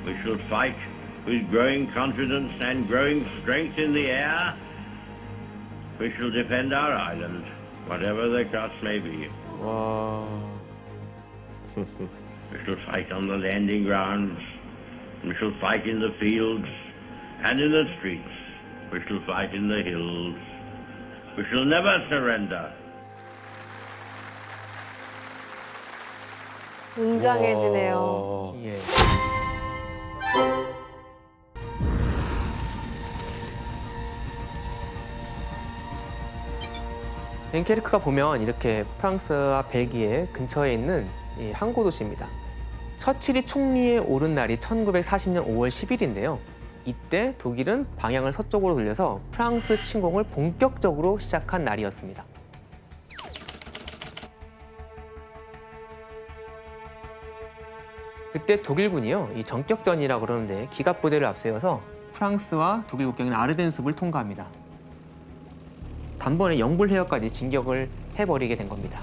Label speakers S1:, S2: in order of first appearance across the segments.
S1: We shall fight with growing confidence and growing strength in the air. We shall defend our island, whatever the cost may be.
S2: 와.
S1: We shall fight on the landing grounds. We shall fight in the fields and in the streets. We shall fight in the hills. We shall never surrender.
S3: 웅장해지네요.
S2: 예. 덴케르크가 보면 이렇게 프랑스와 벨기에 근처에 있는 이 항구 도시입니다. 처칠이 총리에 오른 날이 1940년 5월 10일인데요. 이때 독일은 방향을 서쪽으로 돌려서 프랑스 침공을 본격적으로 시작한 날이었습니다. 그때 독일군이요, 이 전격전이라고 그러는데 기갑부대를 앞세워서 프랑스와 독일 국경인 아르덴 숲을 통과합니다. 단번에 영불 해역까지 진격을 해버리게 된 겁니다.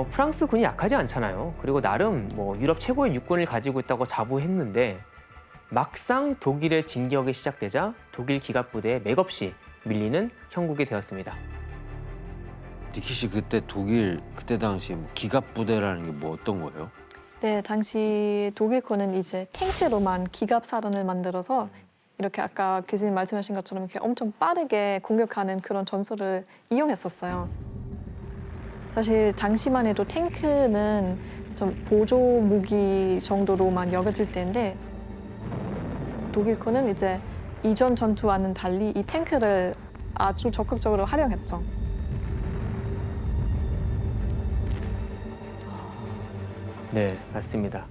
S2: 프랑스 군이 약하지 않잖아요. 그리고 나름 유럽 최고의 육군을 가지고 있다고 자부했는데 막상 독일의 진격이 시작되자 독일 기갑부대에 맥없이 밀리는 형국이 되었습니다.
S4: 니키 씨 그때 독일 그때 당시에 기갑 부대라는 게 어떤 거예요?
S5: 네, 당시 독일군은 이제 탱크로만 기갑 사단을 만들어서 이렇게 아까 교수님 말씀하신 것처럼 이렇게 엄청 빠르게 공격하는 그런 전술을 이용했었어요. 사실 당시만 해도 탱크는 좀 보조 무기 정도로만 여겨질 때인데 독일군은 이제 이전 전투와는 달리 이 탱크를 아주 적극적으로 활용했죠.
S2: 네, 맞습니다.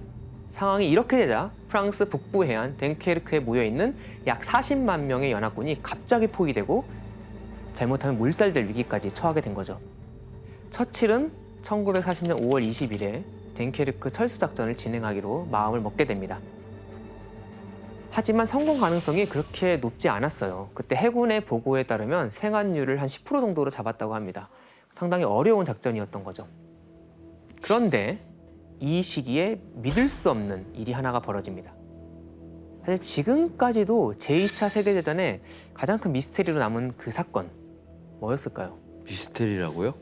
S2: 상황이 이렇게 되자 프랑스 북부 해안 덴케르크에 모여있는 약 40만 명의 연합군이 갑자기 포위되고 잘못하면 몰살될 위기까지 처하게 된 거죠. 처칠은 1940년 5월 20일에 덴케르크 철수작전을 진행하기로 마음을 먹게 됩니다. 하지만 성공 가능성이 그렇게 높지 않았어요. 그때 해군의 보고에 따르면 생환율을 한 10% 정도로 잡았다고 합니다. 상당히 어려운 작전이었던 거죠. 그런데 이 시기에 믿을 수 없는 일이 하나가 벌어집니다. 사실 지금까지도 제2차 세계대전의 가장 큰 미스테리로 남은 그 사건, 뭐였을까요?
S4: 미스테리라고요?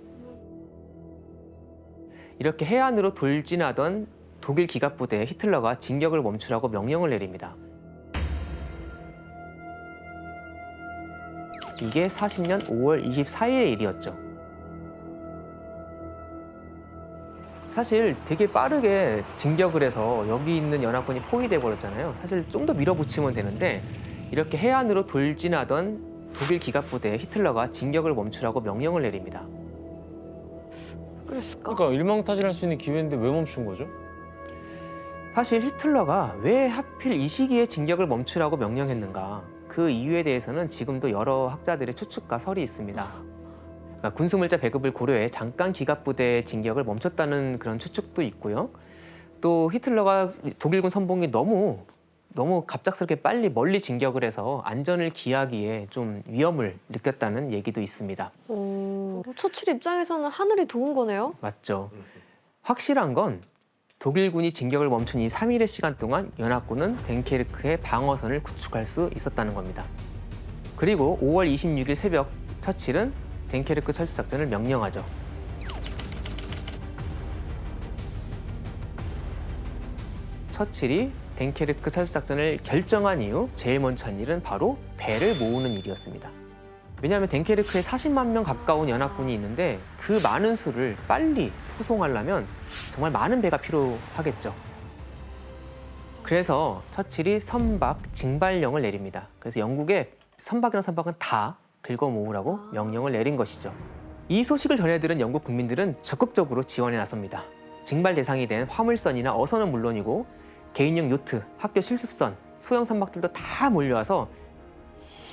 S2: 이렇게 해안으로 돌진하던 독일 기갑부대에 히틀러가 진격을 멈추라고 명령을 내립니다. 이게 40년 5월 24일의 일이었죠. 사실 되게 빠르게 진격을 해서 여기 있는 연합군이 포위돼 버렸잖아요. 사실 좀 더 밀어붙이면 되는데 이렇게 해안으로 돌진하던 독일 기갑부대에 히틀러가 진격을 멈추라고 명령을 내립니다.
S3: 그랬을까?
S6: 그러니까 일망타진할 수 있는 기회인데 왜 멈춘 거죠?
S2: 사실 히틀러가 왜 하필 이 시기에 진격을 멈추라고 명령했는가, 그 이유에 대해서는 지금도 여러 학자들의 추측과 설이 있습니다. 그러니까 군수물자 배급을 고려해 잠깐 기갑부대의 진격을 멈췄다는 그런 추측도 있고요. 또 히틀러가 독일군 선봉이 너무 갑작스럽게 빨리 멀리 진격을 해서 안전을 기하기에 좀 위험을 느꼈다는 얘기도 있습니다.
S3: 처칠 입장에서는 하늘이 도운 거네요.
S2: 맞죠. 확실한 건 독일군이 진격을 멈춘 이 3일의 시간 동안 연합군은 덴케르크의 방어선을 구축할 수 있었다는 겁니다. 그리고 5월 26일 새벽 처칠은 덴케르크 철수작전을 명령하죠. 처칠이 덴케르크 철수작전을 결정한 이후 제일 먼저 한 일은 바로 배를 모으는 일이었습니다. 왜냐하면 덴케르크에 40만 명 가까운 연합군이 있는데 그 많은 수를 빨리 포송하려면 정말 많은 배가 필요하겠죠. 그래서 처칠이 선박 징발령을 내립니다. 그래서 영국의 선박이랑 선박은 다 긁어 모으라고 명령을 내린 것이죠. 이 소식을 전해들은 영국 국민들은 적극적으로 지원에 나섭니다. 징발 대상이 된 화물선이나 어선은 물론이고 개인용 요트, 학교 실습선, 소형 선박들도 다 몰려와서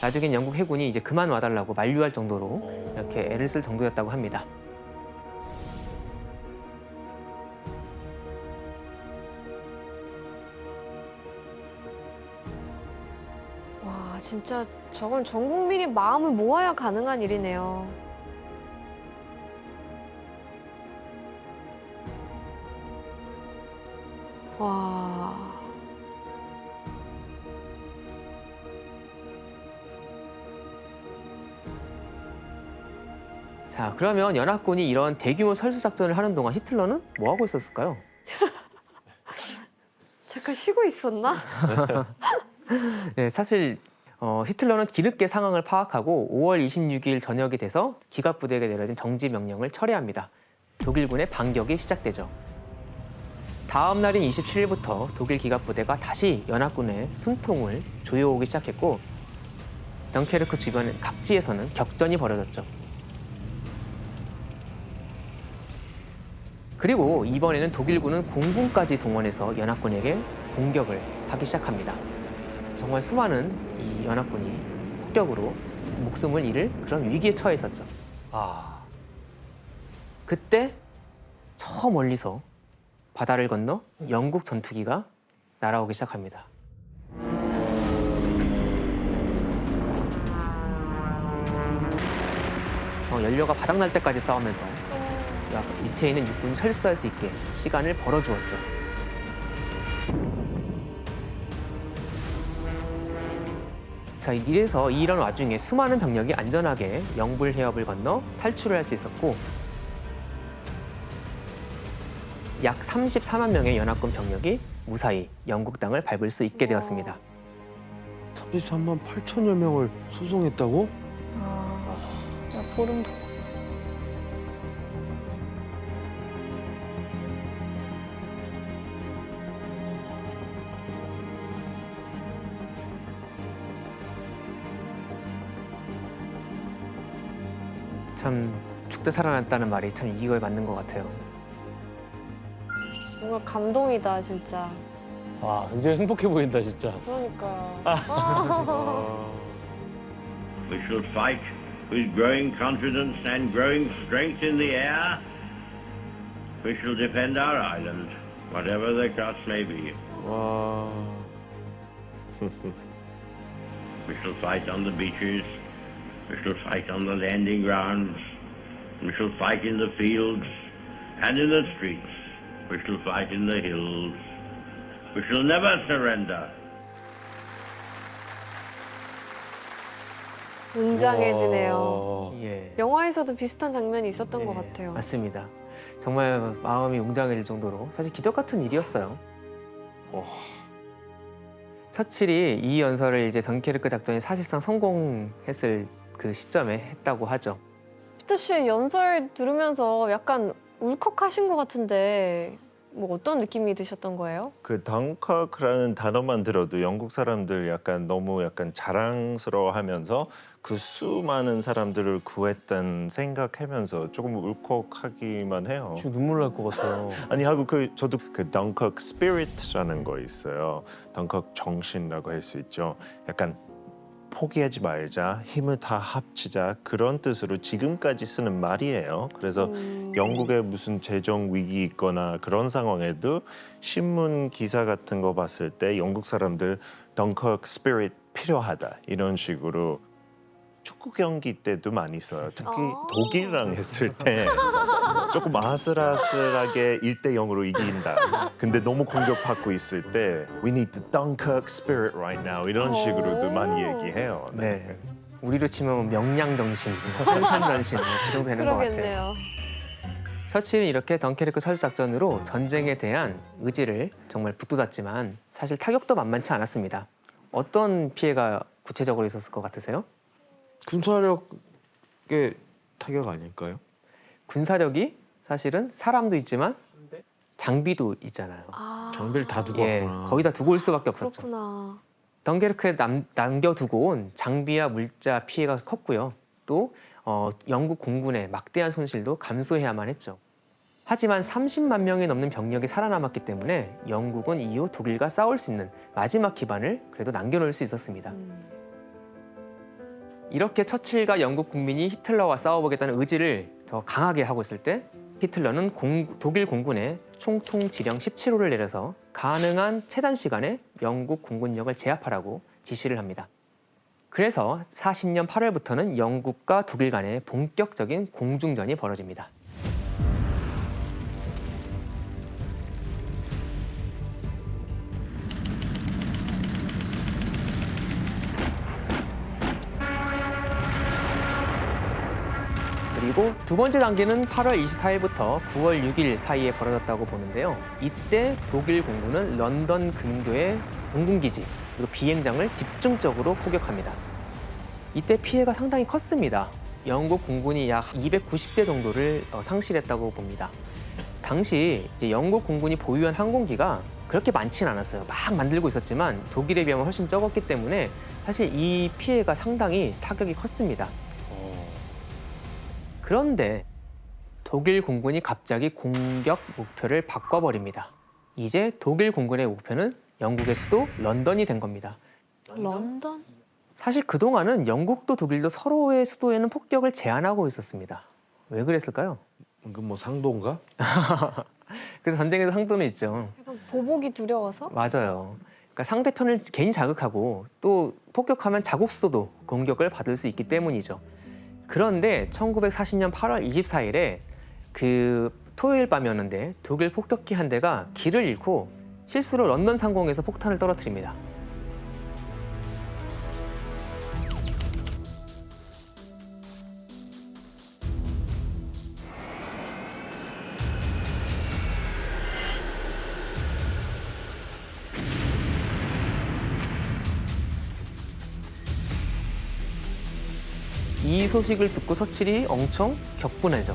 S2: 나중엔 영국 해군이 이제 그만 와달라고 만류할 정도로 이렇게 애를 쓸 정도였다고 합니다.
S3: 와, 진짜 저건 전 국민이 마음을 모아야 가능한 일이네요. 와.
S2: 자, 그러면 연합군이 이런 대규모 철수 작전을 하는 동안 히틀러는 뭐 하고 있었을까요?
S3: 잠깐 쉬고 있었나?
S2: 네, 사실 히틀러는 뒤늦게 상황을 파악하고 5월 26일 저녁이 돼서 기갑 부대에게 내려진 정지 명령을 철회합니다. 독일군의 반격이 시작되죠. 다음 날인 27일부터 독일 기갑 부대가 다시 연합군의 숨통을 조여오기 시작했고 덩케르크 주변 각지에서는 격전이 벌어졌죠. 그리고 이번에는 독일군은 공군까지 동원해서 연합군에게 공격을 하기 시작합니다. 정말 수많은 이 연합군이 폭격으로 목숨을 잃을 그런 위기에 처해 있었죠. 그때 저 멀리서 바다를 건너 영국 전투기가 날아오기 시작합니다. 연료가 바닥날 때까지 싸우면서 밑에 있는 육군이 철수할 수 있게 시간을 벌어주었죠. 자, 이래서 이런 와중에 수많은 병력이 안전하게 영불 해협을 건너 탈출을 할 수 있었고 약 34만 명의 연합군 병력이 무사히 영국 땅을 밟을 수 있게 되었습니다.
S4: 33만 8천여 명을 소송했다고?
S5: 나 소름 돋아.
S2: 참 죽다 살아났다는 말이 참 이거에 맞는 것 같아요.
S3: 뭔가 감동이다 진짜.
S6: 와, 굉장히 행복해 보인다, 진짜.
S3: 그러니까.
S1: We shall fight with growing confidence and growing strength in the air. We shall defend our island, whatever the cost may be.
S4: 와.
S1: We shall fight on the beaches. We shall fight on the landing grounds. We shall fight in the fields and in the streets. We shall fight in the hills. We shall never surrender.
S3: 웅장해지네요.
S2: 예,
S3: 영화에서도 비슷한 장면이 있었던 것 같아요.
S2: 맞습니다. 정말 마음이 웅장해질 정도로 사실 기적 같은 일이었어요. 처칠이 이 연설을 이제 덩케르크 작전이 사실상 성공했을 그 시점에 했다고 하죠.
S3: 피터 씨 연설 들으면서 약간 울컥하신 것 같은데 뭐 어떤 느낌이 드셨던 거예요?
S7: 그 덩커크라는 단어만 들어도 영국 사람들 약간 너무 약간 자랑스러워하면서 그 수많은 사람들을 구했던 생각하면서 조금 울컥하기만 해요.
S6: 지금 눈물 날 것 같아요.
S7: 아니 하고 저도 그 덩커크 스피릿이라는 거 있어요. 덩커크 정신이라고 할 수 있죠. 약간 포기하지 말자, 힘을 다 합치자 그런 뜻으로 지금까지 쓰는 말이에요. 그래서 영국에 무슨 재정 위기 있거나 그런 상황에도 신문 기사 같은 거 봤을 때 영국 사람들 덩커크 스피릿 필요하다 이런 식으로 축구 경기 때도 많이 써요. 특히 독일이랑 했을 때 조금 아슬아슬하게 1대0으로 이긴다. 근데 너무 공격받고 있을 때 We need the Dunkirk spirit right now 이런 식으로도 많이 얘기해요.
S2: 네. 우리로 치면 명량 정신, 한산 전신 그 정도 되는 것 같아요.
S3: 그러겠네요.
S2: 처칠은 이렇게 덩케르크 철수 작전으로 전쟁에 대한 의지를 정말 북돋았지만 사실 타격도 만만치 않았습니다. 어떤 피해가 구체적으로 있었을 것 같으세요?
S4: 군사력의 타격 아닐까요?
S2: 군사력이 사실은 사람도 있지만 장비도 있잖아요.
S4: 장비를 다 두고
S2: 예,
S4: 왔구나.
S2: 거의 다 두고 올 수밖에 없었죠.
S3: 그렇구나.
S2: 덩케르크에 남겨두고 온 장비와 물자 피해가 컸고요. 또 영국 공군의 막대한 손실도 감수해야만 했죠. 하지만 30만 명이 넘는 병력이 살아남았기 때문에 영국은 이후 독일과 싸울 수 있는 마지막 기반을 그래도 남겨놓을 수 있었습니다. 이렇게 처칠과 영국 국민이 히틀러와 싸워보겠다는 의지를 더 강하게 하고 있을 때 히틀러는 독일 공군에 총통 지령 17호를 내려서 가능한 최단 시간에 영국 공군력을 제압하라고 지시를 합니다. 그래서 40년 8월부터는 영국과 독일 간의 본격적인 공중전이 벌어집니다. 그리고 두 번째 단계는 8월 24일부터 9월 6일 사이에 벌어졌다고 보는데요. 이때 독일 공군은 런던 근교의 공군기지 그리고 비행장을 집중적으로 포격합니다. 이때 피해가 상당히 컸습니다. 영국 공군이 약 290대 정도를 상실했다고 봅니다. 당시 이제 영국 공군이 보유한 항공기가 그렇게 많지는 않았어요. 막 만들고 있었지만 독일에 비하면 훨씬 적었기 때문에 사실 이 피해가 상당히 타격이 컸습니다. 그런데 독일 공군이 갑자기 공격 목표를 바꿔버립니다. 이제 독일 공군의 목표는 영국의 수도 런던이 된 겁니다.
S3: 런던?
S2: 사실 그동안은 영국도 독일도 서로의 수도에는 폭격을 제한하고 있었습니다. 왜 그랬을까요?
S4: 그 뭐 상도인가?
S2: 그래서 전쟁에서 상도는 있죠.
S3: 약간 보복이 두려워서?
S2: 맞아요. 그러니까 상대편을 괜히 자극하고 또 폭격하면 자국 수도도 공격을 받을 수 있기 때문이죠. 그런데 1940년 8월 24일에 그 토요일 밤이었는데 독일 폭격기 한 대가 길을 잃고 실수로 런던 상공에서 폭탄을 떨어뜨립니다. 이 소식을 듣고 서칠이 엄청 격분해져.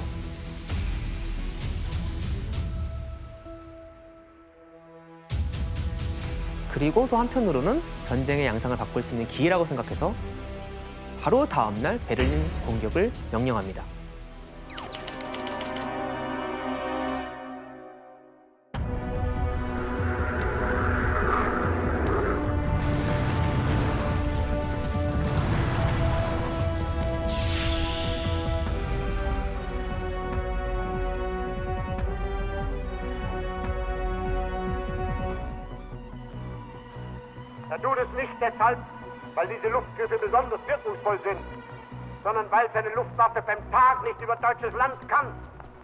S2: 그리고 또 한편으로는 전쟁의 양상을 바꿀 수 있는 기회라고 생각해서 바로 다음 날 베를린 공격을 명령합니다.
S8: Er tut es nicht deshalb, weil diese Luftgriffe besonders wirkungsvoll sind, sondern weil seine Luftwaffe beim Tag nicht über deutsches Land kann.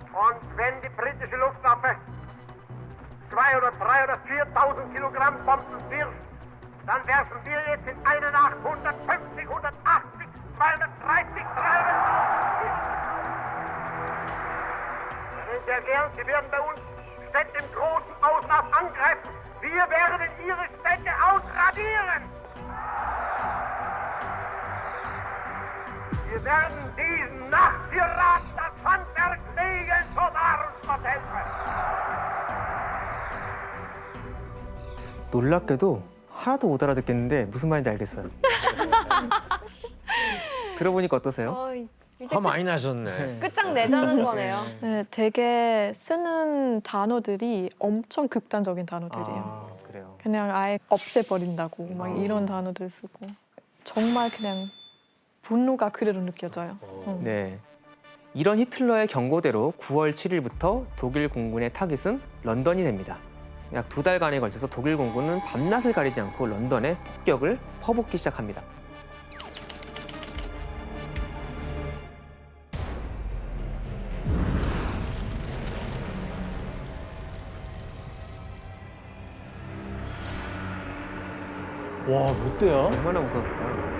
S8: Und wenn die britische Luftwaffe 2 oder 3 oder 4.000 Kilogramm Bomben wirft, dann werfen wir jetzt in einer Nacht 150, 180, 230, 300. Sehr gern, Sie werden bei uns Städte im großen Ausmaß angreifen. Wir werden Ihre Städte ausradieren. Wir werden diesen Nachtpiraten das Handwerk legen, so wahr uns Gott helfe.
S2: 놀랍게도 하나도 못 알아듣겠는데 무슨 말인지 알겠어요. 들어보니까 어떠세요?
S3: 이제
S4: 화 많이 나셨네.
S3: 끝장내자는 거네요.
S5: 네, 되게 쓰는 단어들이 엄청 극단적인 단어들이에요.
S2: 아, 그래요.
S5: 그냥 아예 없애버린다고 막 이런 단어들 쓰고 정말 그냥 분노가 그대로 느껴져요.
S2: 네. 이런 히틀러의 경고대로 9월 7일부터 독일 공군의 타깃은 런던이 됩니다. 약 2달간에 걸쳐서 독일 공군은 밤낮을 가리지 않고 런던에 폭격을 퍼붓기 시작합니다.
S6: 와, 몇 대야?
S2: 얼마나 무서웠을까요?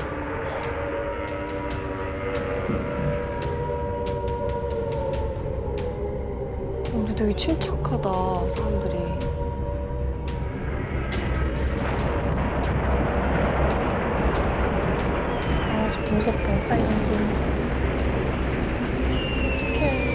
S3: 근데 되게 침착하다, 사람들이.
S5: 아, 좀 무섭다, 사이렌 소리.
S3: 어떡해.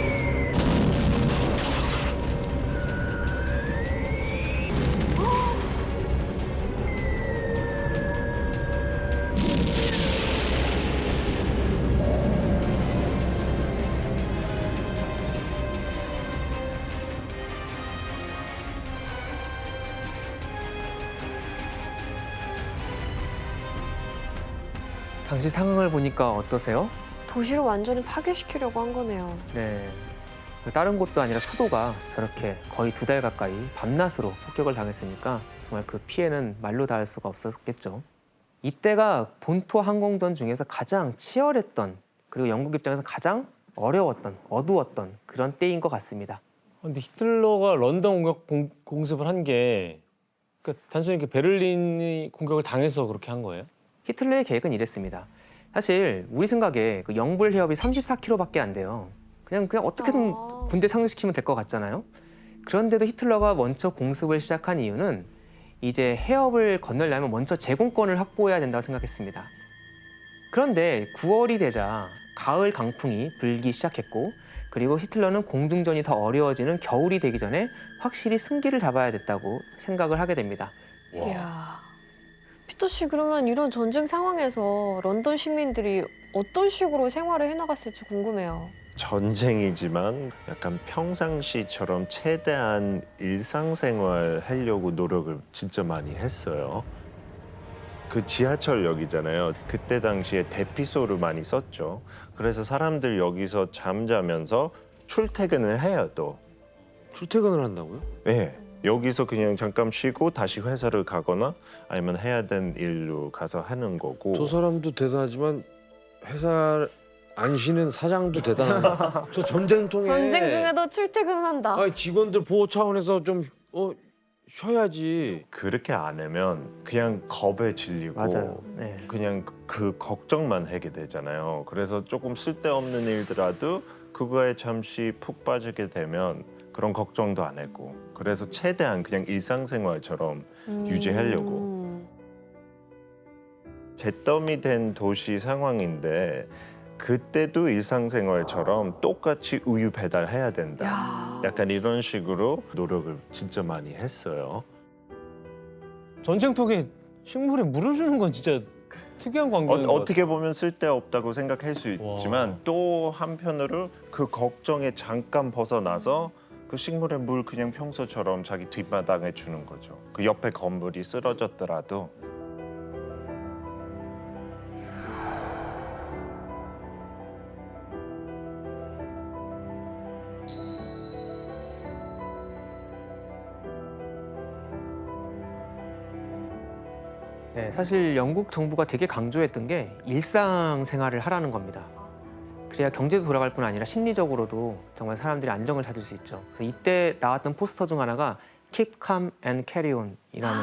S2: 당시 상황을 보니까 어떠세요?
S3: 도시를 완전히 파괴시키려고 한 거네요.
S2: 네. 다른 곳도 아니라 수도가 저렇게 거의 2달 가까이 밤낮으로 폭격을 당했으니까 정말 그 피해는 말로 다 할 수가 없었겠죠. 이때가 본토 항공전 중에서 가장 치열했던 그리고 영국 입장에서 가장 어려웠던 어두웠던 그런 때인 것 같습니다.
S6: 근데 히틀러가 런던 공습을 한 게 그러니까 단순히 이렇게 베를린이 공격을 당해서 그렇게 한 거예요?
S2: 히틀러의 계획은 이랬습니다. 사실 우리 생각에 그 영불 해협이 34km밖에 안 돼요. 그냥 어떻게든 군대 상륙시키면 될 것 같잖아요. 그런데도 히틀러가 먼저 공습을 시작한 이유는 이제 해협을 건너려면 먼저 제공권을 확보해야 된다고 생각했습니다. 그런데 9월이 되자 가을 강풍이 불기 시작했고 그리고 히틀러는 공중전이 더 어려워지는 겨울이 되기 전에 확실히 승기를 잡아야 됐다고 생각을 하게 됩니다.
S3: 이야. 피터 씨, 그러면 이런 전쟁 상황에서 런던 시민들이 어떤 식으로 생활을 해나갔을지 궁금해요.
S7: 전쟁이지만 약간 평상시처럼 최대한 일상생활 하려고 노력을 진짜 많이 했어요. 그 지하철역이잖아요. 그때 당시에 대피소를 많이 썼죠. 그래서 사람들 여기서 잠자면서 출퇴근을 해요, 또.
S4: 출퇴근을 한다고요?
S7: 네. 여기서 그냥 잠깐 쉬고 다시 회사를 가거나 아니면 해야 되는 일로 가서 하는 거고.
S4: 저 사람도 대단하지만 회사 안 쉬는 사장도 대단하다. 저 전쟁통에
S3: 전쟁 중에도 출퇴근한다.
S4: 아니, 직원들 보호 차원에서 좀 쉬어야지.
S7: 그렇게 안 하면 그냥 겁에 질리고
S2: 맞아요. 네.
S7: 그냥 그 걱정만 하게 되잖아요. 그래서 조금 쓸데없는 일더라도 그거에 잠시 푹 빠지게 되면 그런 걱정도 안 하고 그래서 최대한 그냥 일상생활처럼 유지하려고. 잿더미 된 도시 상황인데 그때도 일상생활처럼 똑같이 우유 배달해야 된다. 약간 이런 식으로 노력을 진짜 많이 했어요.
S6: 전쟁통에 식물에 물을 주는 건 진짜 특이한 광경인 것
S7: 어떻게 보면 쓸데없다고 생각할 수 있지만
S6: 와.
S7: 또 한편으로 그 걱정에 잠깐 벗어나서 그 식물에 물 그냥 평소처럼 자기 뒷마당에 주는 거죠. 그 옆에 건물이 쓰러졌더라도.
S2: 네, 사실 영국 정부가 되게 강조했던 게 일상생활을 하라는 겁니다. 그래야 경제도 돌아갈 뿐 아니라 심리적으로도 정말 사람들이 안정을 찾을 수 있죠. 그래서 이때 나왔던 포스터 중 하나가 Keep calm and carry on 이라는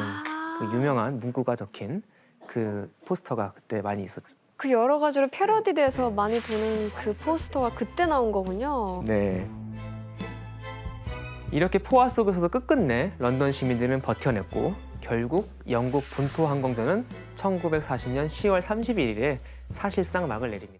S2: 그 유명한 문구가 적힌 그 포스터가 그때 많이 있었죠.
S3: 그 여러 가지로 패러디돼서 많이 도는 그 포스터가 그때 나온 거군요.
S2: 네. 이렇게 포화 속에서도 끝끝내 런던 시민들은 버텨냈고 결국 영국 본토 항공전은 1940년 10월 31일에 사실상 막을 내립니다.